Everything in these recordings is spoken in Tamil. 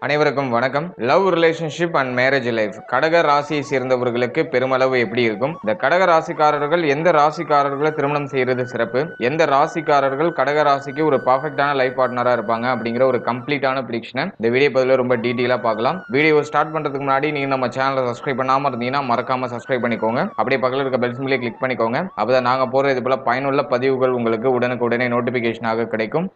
அனைவருக்கும் வணக்கம். Love relationship and marriage life கடக ராசியை சேர்ந்தவர்களுக்கு பெருமளவு எப்படி இருக்கும்? இந்த கடக ராசிக்காரர்கள் எந்த ராசிக்காரர்களை திருமணம் செய்யறது சிறப்பு? எந்த ராசிக்காரர்கள் கடக ராசிக்கு ஒரு பர்ஃபெக்டான லைஃப் பார்ட்னரா இருப்பாங்க அப்படிங்கிற ஒரு கம்ப்ளீட்டான ப்ரிடிக்ஷனை இந்த வீடியோ பதில ரொம்ப டீட்டெயிலா பார்க்கலாம். வீடியோ ஸ்டார்ட் பண்றதுக்கு முன்னாடி நீங்க நம்ம சேனலை சப்ஸ்கிரைப் பண்ணாம இருந்தீங்கன்னா மறக்காம சப்ஸ்கிரைப் பண்ணிக்கோங்க. அப்படியே பக்கத்தில் இருக்க பெல் சிம்பிளை கிளிக் பண்ணிக்கோங்க. அப்பதான் நாங்க போற இது போல பயனுள்ள பதிவுகள் உங்களுக்கு உடனுக்குடனே நோட்டிபிகேஷனாக கிடைக்கும்.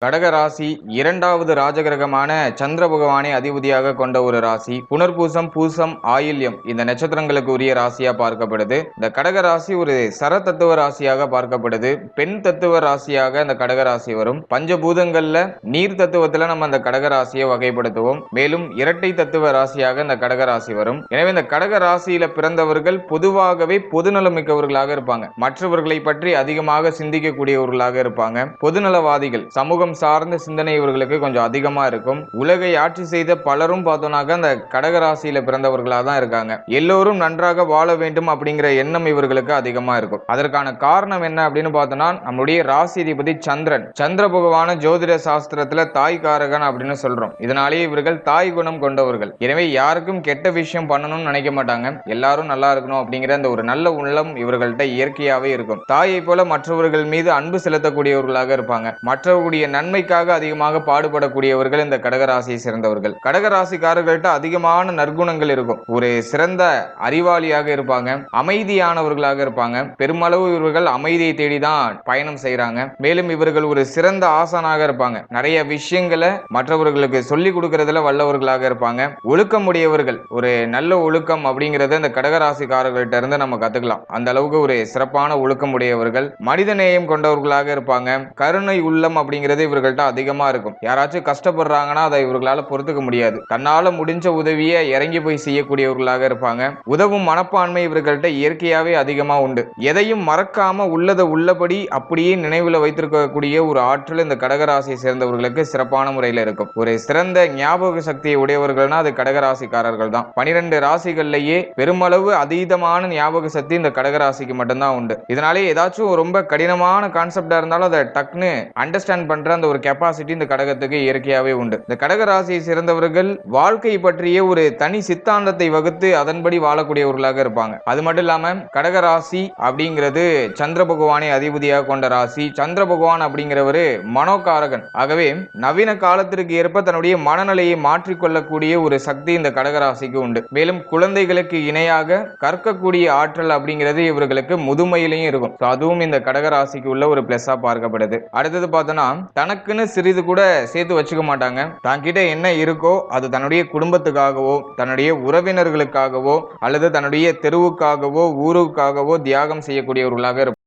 கடக ராசி இரண்டாவது ராஜகிரகமான சந்திர பகவானை அதிபதியாக கொண்ட ஒரு ராசி. புனர்பூசம், பூசம், ஆயில்யம் இந்த நட்சத்திரங்களுக்கு உரிய ராசியா பார்க்கப்படுது. இந்த கடக ராசி ஒரு சர தத்துவ ராசியாக பார்க்கப்படுது. பெண் தத்துவ ராசியாக இந்த கடக ராசி வரும். பஞ்சபூதங்கள்ல நீர் தத்துவத்துல நம்ம அந்த கடக ராசியை வகைப்படுத்துவோம். மேலும் இரட்டை தத்துவ ராசியாக இந்த கடக ராசி வரும். எனவே இந்த கடக ராசியில பிறந்தவர்கள் பொதுவாகவே பொதுநலம் மிக்கவர்களாக இருப்பாங்க. மற்றவர்களை பற்றி அதிகமாக சிந்திக்கக்கூடியவர்களாக இருப்பாங்க. பொதுநலவாதிகள், சமூகம் சார்ந்த சிந்தனை இவர்களுக்கு கொஞ்சம் அதிகமா இருக்கும். உலகை ஆட்சி செய்த பலரும் பார்த்தோம்னாக்க அந்த கடகராசியில பிறந்தவர்களாக தான் இருக்காங்க. எல்லோரும் நன்றாக வாழ வேண்டும் அப்படிங்கிற எண்ணம் இவர்களுக்கு அதிகமா இருக்கும். அதற்கான காரணம் என்ன அப்படின்னு பார்த்தோம்னா நம்முடைய ராசிதிபதி சந்திரன். சந்திர பகவான ஜோதிட சாஸ்திரத்துல தாய் காரகன் அப்படின்னு சொல்றோம். இதனாலேயே இவர்கள் தாய் குணம் கொண்டவர்கள். எனவே யாருக்கும் கெட்ட விஷயம் பண்ணணும்னு நினைக்க மாட்டாங்க. எல்லாரும் நல்லா இருக்கணும் அப்படிங்கிற அந்த ஒரு நல்ல உள்ளம் இவர்கள்ட்ட இயற்கையாவே இருக்கும். தாயை போல மற்றவர்கள் மீது அன்பு செலுத்தக்கூடியவர்களாக இருப்பாங்க. மற்றவர்களுடைய நன்மைக்காக அதிகமாக பாடுபடக்கூடியவர்கள் இந்த கடகராசியை சேர்ந்தவர்கள். கடகராசிக்காரர்கள்ட்ட அதிகமான நற்குணங்கள் இருக்கும். ஒரு சிறந்த அறிவாளியாக இருப்பாங்க. அமைதியானவர்களாக இருப்பாங்க. பெருமளவு இவர்கள் அமைதியை தேடிதான் பயணம் செய்யறாங்க. மேலும் இவர்கள் ஒரு சிறந்த ஆசானாக இருப்பாங்க. நிறைய விஷயங்களை மற்றவர்களுக்கு சொல்லிக் கொடுக்கறதுல வல்லவர்களாக இருப்பாங்க. ஒழுக்கமுடையவர்கள். ஒரு நல்ல ஒழுக்கம் அப்படிங்கறத இந்த கடகராசிக்காரர்கள்ட்ட இருந்து நம்ம கத்துக்கலாம். அந்த அளவுக்கு ஒரு சிறப்பான ஒழுக்கமுடையவர்கள். மனித நேயம் கொண்டவர்களாக இருப்பாங்க. கருணை உள்ளம் அப்படிங்கிறது இவர்கள்ட்ட அதிகமா இருக்கும். யாராச்சும் கஷ்டப்படுறாங்கன்னா அதை இவர்களால பொறுத்துக்க முடியாது. தன்னால முடிஞ்ச உதவியை இறங்கி போய் செய்யக்கூடியவர்களாக இருப்பாங்க. உதவும் மனப்பான்மை இவர்கள்ட்ட இயற்கையாவே அதிகமா உண்டு. எதையும் மறக்காம உள்ளதை உள்ளபடி அப்படியே நினைவுல வைத்திருக்கக்கூடிய ஒரு ஆற்றல் இந்த கடகராசியை சேர்ந்தவர்களுக்கு சிறப்பான முறையில் இருக்கும். ஒரு சிறந்த ஞாபக சக்தியை உடையவர்கள்னா அது கடகராசிக்காரர்கள் தான். 12 ராசிகள்லயே பெருமளவு அதீதமான ஞாபக சக்தி இந்த கடகராசிக்கு மட்டும்தான் உண்டு. இதனாலே ஏதாச்சும் ரொம்ப கடினமான கான்செப்டா இருந்தாலும் அதை டக்குன்னு அண்டர்ஸ்டாண்ட் பண்ற அந்த ஒரு கெப்பாசிட்டி இந்த கடகத்துக்கு இயற்கையாவே உண்டு. இந்த கடக ராசியை சேர்ந்தவர்கள் வாழ்க்கை பற்றிய ஒரு தனி சித்தாந்தத்தை வகுத்து அதன்படி வாழக்கூடியவர்களாக இருப்பாங்க. அது மட்டும் இல்லாம கடக ராசி அப்படிங்கிறது சந்திர பகவானை அதிபதியாக கொண்ட ராசி. சந்திர பகவான் அப்படிங்கிறவரு மனோகாரகன். ஆகவே நவீன காலத்திற்கு ஏற்ப தன்னுடைய மனநிலையை மாற்றிக்கொள்ளக்கூடிய ஒரு சக்தி இந்த கடகராசிக்கு உண்டு. மேலும் குழந்தைகளுக்கு இணையாக கற்கக்கூடிய ஆற்றல் அப்படிங்கிறது இவர்களுக்கு முதுமையிலையும் இருக்கும். அதுவும் இந்த கடகராசிக்கு உள்ள ஒரு பிளஸ்ஸா பார்க்கப்படுது. அடுத்தது பார்த்தோம்னா தனக்குன்னு சிறிது கூட சேர்த்து வச்சுக்க மாட்டாங்க. தன்கிட்ட என்ன இருக்கோ அது தன்னுடைய குடும்பத்துக்காகவோ தன்னுடைய உறவினர்களுக்காகவோ அல்லது தன்னுடைய தெருவுக்காகவோ ஊருக்காகவோ தியாகம் செய்யக்கூடியவர்களாக இருப்பாங்க.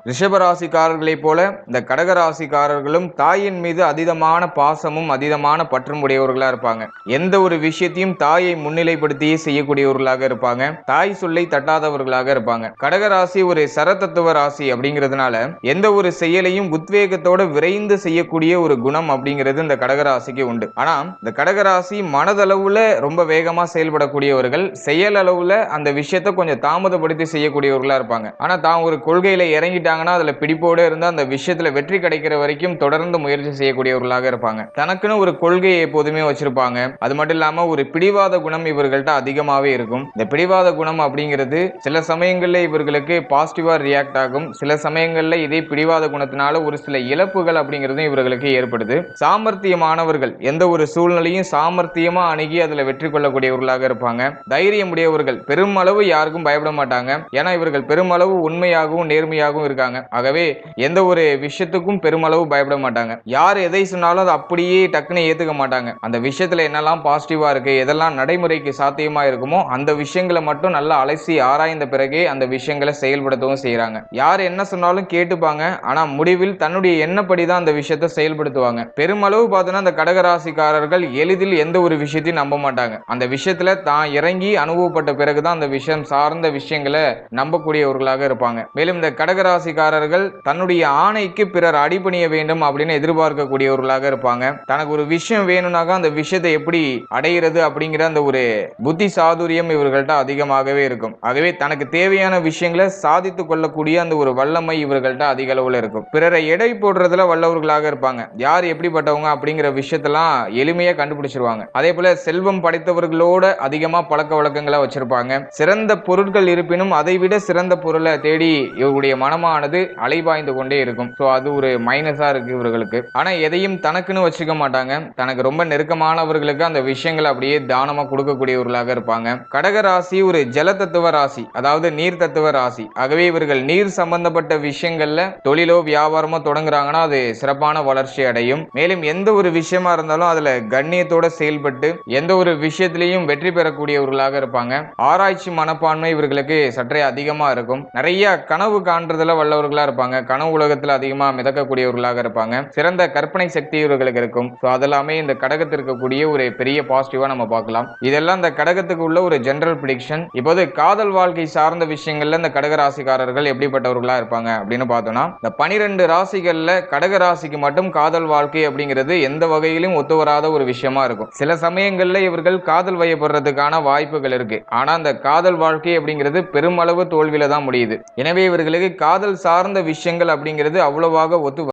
ரிஷபராசிக்காரர்களை போல இந்த கடகராசிக்காரர்களும் தாயின் மீது அதீதமான பாசமும் அதீதமான பற்றும் உடையவர்களா இருப்பாங்க. எந்த ஒரு விஷயத்தையும் தாயை முன்னிலைப்படுத்தியே செய்யக்கூடியவர்களாக இருப்பாங்க. தாய் சொல்லை தட்டாதவர்களாக இருப்பாங்க. கடகராசி ஒரு சரதத்துவ ராசி அப்படிங்கிறதுனால எந்த ஒரு செயலையும் உத்வேகத்தோட விரைந்து செய்யக்கூடிய ஒரு குணம் அப்படிங்கிறது இந்த கடகராசிக்கு உண்டு. ஆனா இந்த கடகராசி மனதளவுல ரொம்ப வேகமா செயல்படக்கூடியவர்கள். செயல் அளவுல அந்த விஷயத்தை கொஞ்சம் தாமதப்படுத்தி செய்யக்கூடியவர்களா இருப்பாங்க. ஆனா தான் ஒரு கொள்கையில இறங்கிட்டாங்கன்னா அதுல பிடிப்போட இருந்து அந்த விஷயத்துல வெற்றி கிடைக்கிற வரைக்கும் தொடர்ந்து முயற்சி செய்யக்கூடியவர்களாக இருப்பாங்க. தனக்குன்னு ஒரு கொள்கையை எப்போதுமே வச்சிருப்பாங்க. அது மட்டும் இல்லாம ஒரு பிடிவாத குணம் இவர்கள்ட்ட அதிகமாவே இருக்கும். இந்த பிடிவாத குணம் அப்படிங்கிறது சில சமயங்கள்ல இவர்களுக்கு பாசிட்டிவா ரியாக்ட் ஆகும். சில சமயங்கள்ல இதே பிடிவாத குணத்தினால ஒரு சில இழப்புகள் அப்படிங்கிறதும் இவர்களுக்கு ஏற்படுது. சாமர்த்தியமானவர்கள் எந்த ஒரு சூழ்நிலையும் சாமர்த்தியமா அணுகி அதுல வெற்றி கொள்ளக்கூடியவர்களாக இருப்பாங்க. தைரியம் உடையவர்கள் பெருமளவு யாருக்கும் பயப்பட மாட்டாங்க. ஏன்னா இவர்கள் பெருமளவு உண்மையாகவும் நேர்மையாகவும் இருக்காங்க. ஆகவே எந்த ஒரு விஷயத்துக்கும் பெருமளவு பயப்பட மாட்டாங்க. யார் எதை சொன்னாலும் அதை அப்படியே டக்குன்னு ஏத்துக்க மாட்டாங்க. அந்த விஷயத்துல என்னெல்லாம் பாசிட்டிவா இருக்கு, எதெல்லாம் நடைமுறைக்கு சாத்தியமா இருக்குமோ அந்த விஷயங்களை மட்டும் நல்லா அலசி ஆராய்ந்த பிறகே அந்த விஷயங்களை செயல்படுத்தவும் செய்யறாங்க. யார் என்ன சொன்னாலும் கேட்டுப்பாங்க. ஆனா முடிவில் தன்னுடைய எண்ணப்படி தான் அந்த விஷயத்தை செயல்படுத்துவாங்க. பெருமளவு பார்த்தோன்னா அந்த கடகராசிக்காரர்கள் எளிதில் எந்த ஒரு விஷயத்தையும் நம்ப மாட்டாங்க. அந்த விஷயத்துல தான் இறங்கி அனுபவப்பட்ட பிறகுதான் அந்த விஷயம் சார்ந்த விஷயங்களை நம்பக்கூடியவர்களாக இருப்பாங்க. மேலும் இந்த கடக கடகராசிக்காரர்கள் தன்னுடைய ஆணைக்கு பிறர் அடிபணிய வேண்டும் அப்படின்னு எதிர்பார்க்கக்கூடியவர்களாக இருப்பாங்க. தனக்கு ஒரு விஷயம் வேணும்னாக்கா அந்த விஷயத்தை எப்படி அடைகிறது அப்படிங்கிற அந்த ஒரு புத்தி சாதுரியம் இவர்கள்ட்ட அதிகமாகவே இருக்கும். ஆகவே தனக்கு தேவையான விஷயங்களை சாதித்துக் கொள்ளக்கூடிய அந்த ஒரு வல்லமை இவர்கள்ட்ட அதிக அளவுல இருக்கும். பிறரை எடை போடுறதுல வல்லவர்களாக இருப்பாங்க. யார் எப்படிப்பட்டவங்க அப்படிங்கிற விஷயத்தெல்லாம் எளிமையா கண்டுபிடிச்சிருவாங்க. அதே போல செல்வம் படைத்தவர்களோட அதிகமா பழக்க வழக்கங்களை வச்சிருப்பாங்க. சிறந்த பொருட்கள் இருப்பினும் அதை விட சிறந்த பொருளை தேடி இவருடைய மனமானது அலைபாய்ந்து கொண்டே இருக்கும். சோ அது ஒரு மைனஸா இருக்கு இவர்களுக்கு. ஆனா எதையும் தனக்குன்னு வச்சுக்க மாட்டாங்க. தனக்கு ரொம்ப நெருக்கமானவர்களுக்கு அந்த விஷயங்களை அப்படியே தானமா கொடுக்கக்கூடியவர்களாக இருப்பாங்க. கடகராசி ஒரு ஜல தத்துவ ராசி, அதாவது நீர் தத்துவ ராசி. ஆகவே இவர்கள் நீர் சம்பந்தப்பட்ட விஷயங்கள்ல தொழிலோ வியாபாரமோ தொடங்குறாங்கன்னா அது சிறப்பான வளர்ச்சி அடையும். மேலும் எந்த ஒரு விஷயமா இருந்தாலும் அதுல கண்ணியத்தோட செயல்பட்டு எந்த ஒரு விஷயத்திலையும் வெற்றி பெறக்கூடியவர்களாக இருப்பாங்க. ஆராய்ச்சி மனப்பான்மை இவர்களுக்கு சற்றே அதிகமா இருக்கும். நிறைய கனவு காண்றதுல வல்லவர்களா இருப்பாங்க. கனவு உலகத்துல அதிகமா மிதக்கக்கூடியவர்களாக இருப்பாங்க. சிறந்த கற்பனை சக்தி இவர்களுக்கு இருக்கும். அதெல்லாமே இந்த கடகத்தில் இருக்கக்கூடிய ஒரு பெரிய பாசிட்டிவா நம்ம பார்க்கலாம். இதெல்லாம் இந்த கடகத்துக்கு உள்ள ஒரு ஜெனரல் பிரெடிக்ஷன். இப்போது காதல் வாழ்க்கை சார்ந்த விஷயங்கள்ல இந்த கடகராசிக்காரர்கள் எப்படிப்பட்டவர்களா இருப்பாங்க அப்படின்னு பார்த்தோம்னா, இந்த 12 ராசிகள்ல கடகராசிக்கு மட்டும் காதல் வாழ்க்கை அப்படிங்கிறது எந்த வகையிலும் ஒத்து வராத ஒரு விஷயமா இருக்கும். சில சமயங்கள்ல இவர்கள் காதல் வயப்படுறதுக்கான வாய்ப்புகள் இருக்கு. ஆனா அந்த காதல் வாழ்க்கை அப்படிங்கிறது பெருமளவு தோல்வியில தான் முடியுது. எனவே இவர்களுக்கு காதல் சார்ந்த விஷயங்கள் அப்படிங்கிறது அவ்வளவாக ஒத்து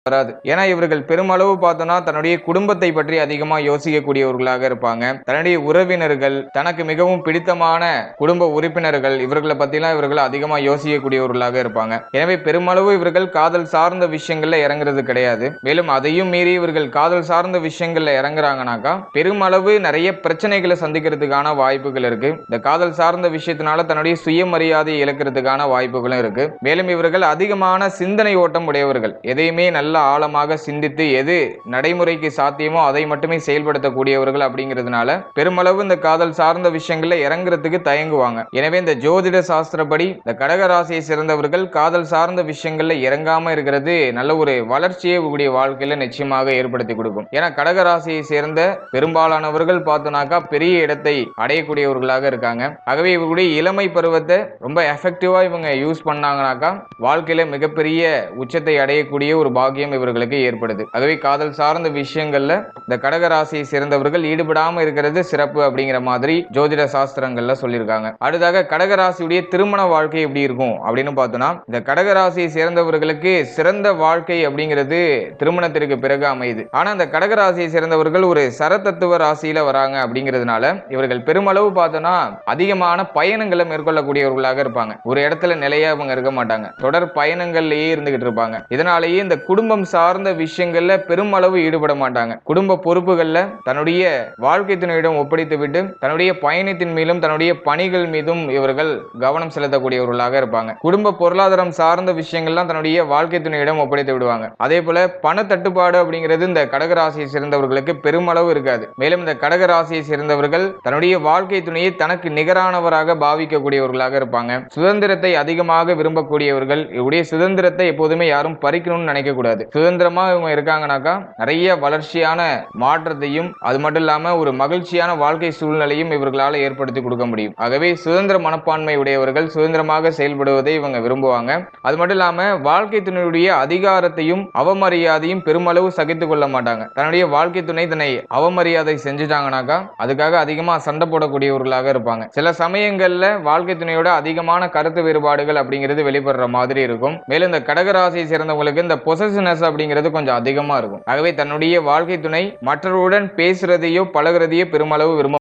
வராது. ஏன்னா இவர்கள் பெருமளவு பார்த்தோம்னா தன்னுடைய குடும்பத்தை பற்றி அதிகமா யோசிக்கக்கூடியவர்களாக இருப்பாங்க. தன்னுடைய உறவினர்கள், தனக்கு மிகவும் பிடித்தமான குடும்ப உறுப்பினர்கள், இவர்களை பத்திலாம் இவர்கள் அதிகமா யோசிக்கக்கூடியவர்களாக இருப்பாங்க. எனவே பெருமளவு இவர்கள் காதல் சார்ந்த விஷயங்கள்ல இறங்குறது கிடையாது. மேலும் அதையும் மீறி இவர்கள் காதல் சார்ந்த விஷயங்கள்ல இறங்குறாங்கனாக்கா பெருமளவு நிறைய பிரச்சனைகளை சந்திக்கிறதுக்கான வாய்ப்புகள் இருக்கு. இந்த காதல் சார்ந்த விஷயத்தினால தன்னுடைய சுயமரியாதையை இழக்கிறதுக்கான வாய்ப்புகளும் இருக்கு. மேலும் இவர்கள் அதிகமான சிந்தனை ஓட்டம் உடையவர்கள். எதையுமே நல்ல ஆழமாக சிந்தித்து எது நடைமுறைக்கு சாத்தியமோ அதை மட்டுமே செயல்படுத்தக்கூடியவர்கள் அப்படிங்கிறதுனால பெருமளவு இந்த காதல் சார்ந்த விஷயங்கள்ல இறங்குறதுக்கு தயங்குவாங்க. எனவே இந்த ஜோதிட சாஸ்திரப்படி இந்த கடகராசியை சேர்ந்தவர்கள் காதல் சார்ந்த விஷயங்கள்ல இறங்காம இருக்கிறது நல்ல ஒரு வளர்ச்சியை உங்களுடைய வாழ்க்கையில நிச்சயமாக ஏற்படுத்தி கொடுக்கும். ஏன்னா கடகராசியை சேர்ந்த பெரும்பாலானவர்கள் பார்த்தோம்னாக்கா பெரிய இடத்தை அடையக்கூடியவர்களாக இருக்காங்க. ஆகவே இவர்களுடைய இளமை பருவத்தை ரொம்ப எஃபெக்டிவா இவங்க யூஸ் பண்ணாங்கனாக்கா வாழ்க்கையில மிகப்பெரிய உச்சத்தை அடையக்கூடிய ஒரு பாக்கியம் இவர்களுக்கு ஏற்படுது. ஆகவே காதல் சார்ந்த விஷயங்கள்ல இந்த கடகராசியை சேர்ந்தவர்கள் ஈடுபடாம இருக்கிறது சிறப்பு அப்படிங்கிற மாதிரி ஜோதிட சாஸ்திரங்கள்ல சொல்லியிருக்காங்க. அடுத்ததாக கடகராசியுடைய திருமண வாழ்க்கை எப்படி இருக்கும் அப்படின்னு பார்த்தோம்னா, இந்த கடகராசியை சேர்ந்தவர்களுக்கு சிறந்த வாழ்க்கை அப்படிங்கிறது திருமணத்திற்கு பிறகு அமையுது. ஆனா இந்த கடகராசியை சேர்ந்தவர்கள் ஒரு சரதத்துவ ராசியில வராங்க அப்படிங்கிறதுனால இவர்கள் பெருமளவு பார்த்தோம்னா அதிகமான பயணங்களை மேற்கொள்ளக்கூடியவர்களாக இருப்பாங்க. ஒரு இடத்துல நிலையா இவங்க இருக்க மாட்டாங்க. தொடர் பயணங்கள்லயே இருந்துகிட்டு இருப்பாங்க. இதனாலேயே இந்த குடும்பம் சார்ந்த விஷயங்கள்ல பெருமளவு ஈடுபட மாட்டாங்க. குடும்ப பொறுப்புகள்ல தன்னுடைய வாழ்க்கை துணையிடம் ஒப்படைத்து விட்டு தன்னுடைய பயணத்தின் மீதும் தன்னுடைய பணிகள் மீதும் இவர்கள் கவனம் செலுத்தக்கூடியவர்களாக இருப்பாங்க. குடும்ப பொருளாதாரம் சார்ந்த விஷயங்கள்லாம் தன்னுடைய வாழ்க்கை துணையிடம் ஒப்படைத்து விடுவாங்க. அதே போல பண தட்டுப்பாடு அப்படிங்கிறது இந்த கடகராசியை சேர்ந்தவர்களுக்கு பெருமளவு இருக்காது. மேலும் இந்த கடகராசியை சேர்ந்தவர்கள் தன்னுடைய வாழ்க்கை துணையை தனக்கு நிகரானவராக பாவிக்கக்கூடியவர்களாக இருப்பாங்க. சுதந்திரத்தை அதிகமாக விரும்பக்கூடியவர்கள். இவருடைய சுதந்திரத்தை எப்போதுமே யாரும் பறிக்கணும்னு நினைக்க கூடாது. சுதந்திரமா இவங்க இருக்காங்கனாக்கா நிறைய வளர்ச்சியான மாற்றத்தையும் அது மட்டும் இல்லாம ஒரு மகிழ்ச்சியான வாழ்க்கை சூழ்நிலையும் இவர்களால் ஏற்படுத்தி கொடுக்க முடியும். ஆகவே சுதந்திர மனப்பான்மை உடையவர்கள் சுதந்திரமாக செயல்படுவதை இவங்க விரும்புவாங்க. அது மட்டும் இல்லாம வாழ்க்கை துணையுடைய அதிகாரத்தையும் அவமரியாதையும் பெருமளவு சகித்துக் கொள்ள மாட்டாங்க. தன்னுடைய வாழ்க்கை துணை தன்னை அவமரியாதை செஞ்சுட்டாங்கனாக்கா அதுக்காக அதிகமா சண்டை போடக்கூடியவர்களாக இருப்பாங்க. சில சமயங்கள்ல வாழ்க்கை துணையோட அதிகமான கருத்து வேறுபாடுகள் அப்படிங்கிறது வெளிப்படுற மாதிரி இருக்கும். மேலும் இந்த கடகராசியை சேர்ந்தவங்களுக்கு இந்த பொசசிவ்னஸ் அப்படிங்கிறது கொஞ்சம் அதிகமா இருக்கும். ஆகவே தன்னுடைய வாழ்க்கை துணை மற்றவருடன் பேசுறதையோ பழகுறதையோ பெருமளவு விரும்ப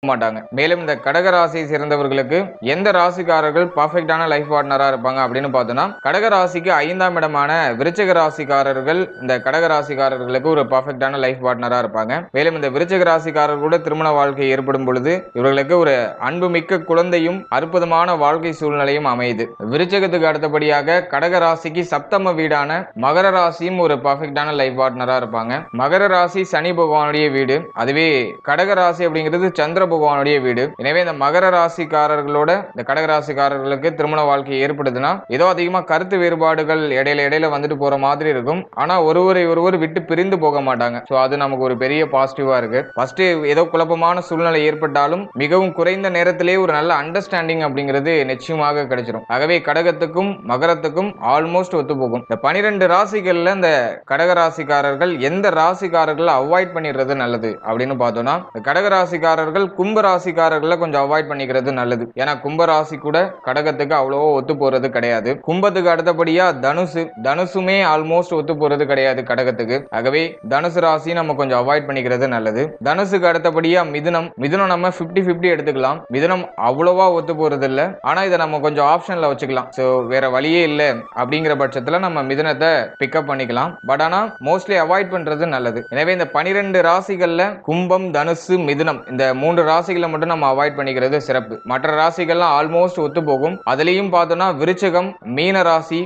மாட்டாங்க. மேலும் இந்த கடகராசியை சேர்ந்தவர்களுக்கு எந்த ராசிக்காரர்கள் பர்ஃபெக்டான லைஃப் பார்ட்னரா இருப்பாங்க அப்படின்னு பார்த்தோம்னா, கடகராசிக்கு 5ஆம் இடமான விருச்சிக ராசிக்காரர்கள் இந்த கடகராசிக்காரர்களுக்கு ஒரு பர்ஃபெக்டான லைஃப் பார்ட்னரா இருப்பாங்க. மேலும் இந்த விருச்சிக ராசிக்காரர்களோட திருமண வாழ்க்கை ஏற்படும் பொழுது இவர்களுக்கு ஒரு அன்புமிக்க குழந்தையும் அற்புதமான வாழ்க்கை சூழ்நிலையும் அமையுது. விருச்சிகத்துக்கு அடுத்தபடியாக கடகராசிக்கு சப்தம வீடான மகர ராசியும் ஒரு பர்ஃபெக்டான லைஃப் பார்ட்னரா இருப்பாங்க. மகர ராசி சனி பகவானுடைய வீடு. அதுவே கடகராசி அப்படிங்கிறது சந்திர பகவானுடைய வீடு. எனவே இந்த மகர ராசிக்காரர்களோட இந்த கடக ராசிக்காரர்களுக்கு திருமண வாழ்க்கை ஏற்படுதுன்னா ஏதோ அதிகமா கருத்து வேறுபாடுகள் இடையில வந்துட்டு போற மாதிரி இருக்கும். ஆனா ஒருவர் விட்டு பிரிந்து போக மாட்டாங்க. சோ அது நமக்கு ஒரு பெரிய பாசிட்டிவா இருக்கு. ஃபர்ஸ்ட் ஏதோ குழப்பமான சூழ்நிலை ஏற்பட்டாலும் மிகவும் குறைந்த நேரத்திலேயே ஒரு நல்ல அண்டர்ஸ்டாண்டிங் அப்படிங்கிறது நிச்சயமாக கிடைச்சிடும். ஆகவே கடகத்துக்கும் மகரத்துக்கும் ஆல்மோஸ்ட் ஒத்து போகும். இந்த 12 ராசிகள்ல இந்த கடக ராசிக்காரர்கள் எந்த ராசிக்காரர்களை அவாய்ட் பண்ணிடுறது நல்லது அப்படின்னு பார்த்தோம்னா கடக ராசிக்காரர்கள் கும்ப ராசிக்காரர்களை கொஞ்சம் அவாய்ட் பண்ணிக்கிறது நல்லது. ஏன்னா கும்ப ராசி கூட கடகத்துக்கு அவ்வளவோ ஒத்து போறது கிடையாது. கும்பத்துக்கு அடுத்தபடியா தனுசுமே ஆல்மோஸ்ட் ஒத்து போறது கிடையாது கடகத்துக்கு. ஆகவே தனுசு ராசி நம்ம கொஞ்சம் அவாய்ட் பண்ணிக்கிறது நல்லது. தனுசுக்கு அடுத்தபடியா மிதுனம் நம்ம 50-50 எடுத்துக்கலாம். மிதுனம் அவ்வளவா ஒத்து போறது இல்ல. ஆனா இதை நம்ம கொஞ்சம் ஆப்ஷன்ல வச்சுக்கலாம். சோ வேற வழியே இல்ல அப்படிங்கிற பட்சத்துல நம்ம மிதுனத்தை பிக்கப் பண்ணிக்கலாம். பட் ஆனா மோஸ்ட்லி அவாய்ட் பண்றது நல்லது. எனவே இந்த 12 ராசிகள்ல கும்பம், தனுசு, மிதுனம் இந்த 3 ராசிகளை மட்டும் நம்ம அவாய்ட் பண்ணிக்கிறது சிறப்பு. மற்ற ராசிகள்லாம் ஆல்மோஸ்ட் ஒத்து போகும். அதுலயும் பார்த்தோம்னா விருச்சிகம், மீன ராசி,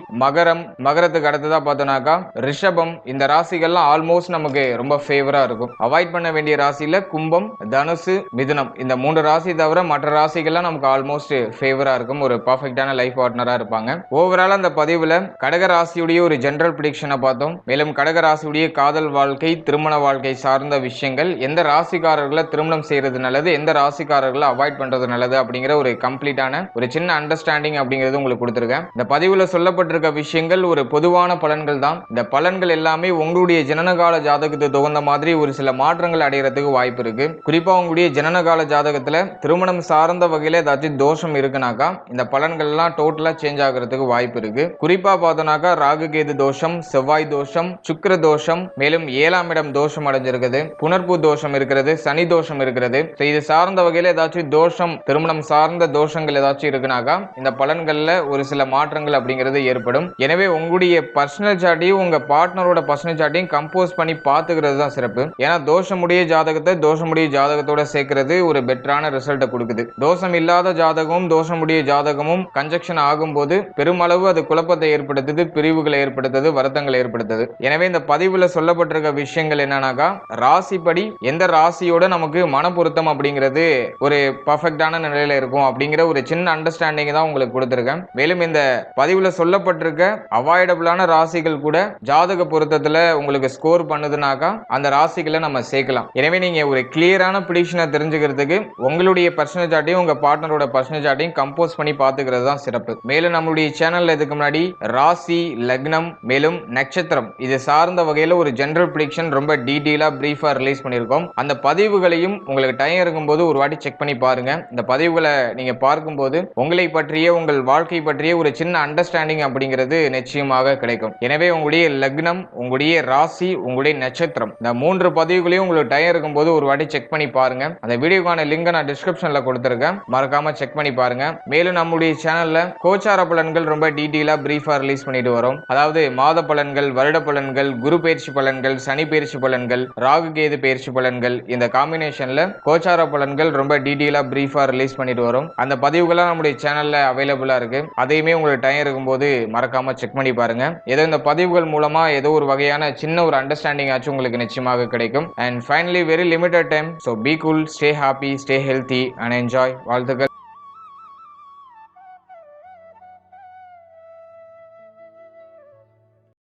மகரத்துக்கு அடுத்ததா பார்த்தோம்னாக்கா ரிஷபம் இந்த ராசிகள்லாம் ஆல்மோஸ்ட் நமக்கு ரொம்ப ஃபேவரா இருக்கும். அவாய்ட் பண்ண வேண்டிய ராசியில கும்பம், தனுசு, மிதுனம் இந்த 3 ராசி தவிர மற்ற ராசிகள்லாம் நமக்கு ஆல்மோஸ்ட் ஃபேவரா இருக்கும். ஒரு பர்ஃபெக்டான லைஃப் பார்ட்னரா இருப்பாங்க. ஓவரால் அந்த பதிவுல கடக ராசியுடைய ஒரு ஜெனரல் பிரெடிக்ஷனை பார்த்தோம். மேலும் கடக ராசியுடைய காதல் வாழ்க்கை, திருமண வாழ்க்கை சார்ந்த விஷயங்கள், எந்த ராசிக்காரர்களை திருமணம் செய்யறது நல்லது, எந்த ராசிக்காரர்களை அவாய்ட் பண்றது நல்லது அப்படிங்கிற ஒரு கம்ப்ளீட்டான ஒரு சின்ன அண்டர்ஸ்டாண்டிங் அப்படிங்கிறது உங்களுக்கு கொடுத்திருக்கேன். இந்த பதிவுல சொல்லப்பட்டிருக்க விஷயங்கள் ஒரு பொதுவான பலன்கள் தான். இந்த பலன்கள் எல்லாமே உங்களுடைய ஜனனகால ஜாதகத்துக்கு தகுந்த மாதிரி ஒரு சில மாற்றங்கள் அடைகிறதுக்கு வாய்ப்பு இருக்கு. குறிப்பா உங்களுடைய ஜனனகால ஜாதகத்துல திருமணம் சார்ந்த வகையில ஏதாச்சும் தோஷம் இருக்குனாக்கா இந்த பலன்கள் எல்லாம் டோட்டலா சேஞ்ச் ஆகிறதுக்கு வாய்ப்பு இருக்கு. குறிப்பா பார்த்தோம்னாக்கா ராகு கேது தோஷம், செவ்வாய் தோஷம், சுக்கிர தோஷம், மேலும் 7ஆம் இடம் தோஷம் அடைஞ்சிருக்குது, புனர்பூ தோஷம் இருக்கிறது, சனி தோஷம் இருக்கிறது. இது சார்ந்த வகையில ஏதாச்சும் தோஷம், திருமணம் சார்ந்த தோஷங்கள் ஏதாச்சும் இருக்குனாக்கா இந்த பலன்கள்ல ஒரு சில மாற்றங்கள் அப்படிங்கிறது ஏற்படும். எனவே உங்களுடைய பர்சனல் சார்ட்டையும் உங்க பார்ட்னரோட பர்சனல் சார்ட்டையும் கம்போஸ் பண்ணி பார்த்துக்கிறது தான் சிறப்பு. ஏன்னா தோஷமுடைய ஜாதகத்தை தோஷமுடைய ஜாதகத்தோட சேர்க்கிறது ஒரு பெட்டரான ரிசல்ட்டை கொடுக்குது. தோஷம் இல்லாத ஜாதகமும் தோஷமுடைய ஜாதகமும் கன்ஜெக்ஷன் ஆகும்போது பெருமளவு அது குழப்பத்தை ஏற்படுத்துது, பிரிவுகளை ஏற்படுத்துது, வருத்தங்களை ஏற்படுத்துது. எனவே இந்த பதிவுல சொல்லப்பட்டிருக்க விஷயங்கள் என்னன்னாக்கா ராசிப்படி எந்த ராசியோட நமக்கு மன பொருத்தம் அப்படிங்கிறது ஒரு பர்ஃபெக்டான நிலையில இருக்கும் அப்படிங்கிற ஒரு சின்ன அண்டர்ஸ்டாண்டிங் தான் உங்களுக்கு கொடுத்திருக்கேன். மேலும் இந்த பதிவுல சொல்லப்பட்டிருக்க அவாய்டபிளான ராசிகள் கூட ஜாதக பொருத்தத்துல உங்களுக்கு ஸ்கோர் பண்ணுதுனாக்கா அந்த ராசிகளை நம்ம சேர்க்கலாம். எனவே நீங்க ஒரு கிளியரான பிடிஷனை தெரிஞ்சுக்கிறதுக்கு உங்களுடைய பர்சனல் சார்ட்டையும் உங்க பார்ட்னரோட பர்சனல் சார்ட்டையும் கம்போஸ் பண்ணி பார்த்துக்கிறது தான் சிறப்பு. மேலும் நம்மளுடைய சேனல்ல இதுக்கு முன்னாடி ராசி, லக்னம், மேலும் நட்சத்திரம் இது சார்ந்த வகையில ஒரு ஜெனரல் பிரெடிக்ஷன் ரொம்ப டீடைலா பிரீஃபா ரிலீஸ் பண்ணியிருக்கோம். அந்த பதிவுகளையும் உங்களுக்கு டைம் இருக்கும்போது ஒரு வாட்டி செக் பண்ணி பாருங்க. இந்த பதிவுகளை நீங்க பார்க்கும்போது உங்களை பற்றிய உங்கள் வாழ்க்கை பற்றிய ஒரு சின்ன அண்டர்ஸ்டாண்டிங் அப்படிங்கிறது நிச்சயமாக கிடைக்கும். எனவே உங்களுடைய லக்னம், உங்களுடைய ராசி, உங்களுடைய நட்சத்திரம் இந்த 3 பதிவுகளையும் உங்களுக்கு டைம் இருக்கும்போது ஒரு வாட்டி செக் பண்ணி பாருங்க. அந்த வீடியோக்கான லிங்க் நான் டிஸ்கிரிப்ஷன்ல கொடுத்திருக்கேன், மறக்காம செக் பண்ணி பாருங்க. மேலும் நம்முடைய சேனல்ல கோச்சார பலன்கள் ரொம்ப டீடைலா பிரீஃபா ரிலீஸ் பண்ணிட்டு வரோம். அதாவது மாத பலன்கள், வருட பலன்கள், குரு பயிற்சி பலன்கள், சனி பயிற்சி பலன்கள், ராகு கேது பயிற்சி பலன்கள் இந்த காம்பினேஷன்ல கோச்சார பலன்கள் ரொம்ப டீடைலா பிரீஃபா ரிலீஸ் பண்ணிட்டு வரோம். அந்த பதிவுகள்லாம் நம்முடைய சேனல்ல அவைலபிளா இருக்கு. அதையுமே உங்களுக்கு டைம் இருக்கும்போது மறக்காம செக் பண்ணி பாருங்க. ஏதோ இந்த பதிவுகள் மூலமா ஏதோ ஒரு வகையான சின்ன ஒரு அண்டர்ஸ்டாண்டிங் ஆச்சு உங்களுக்கு நிச்சயமாக கிடைக்கும். And finally very limited time. So be cool, stay happy, stay healthy and enjoy. வாழ்த்துக்கள்.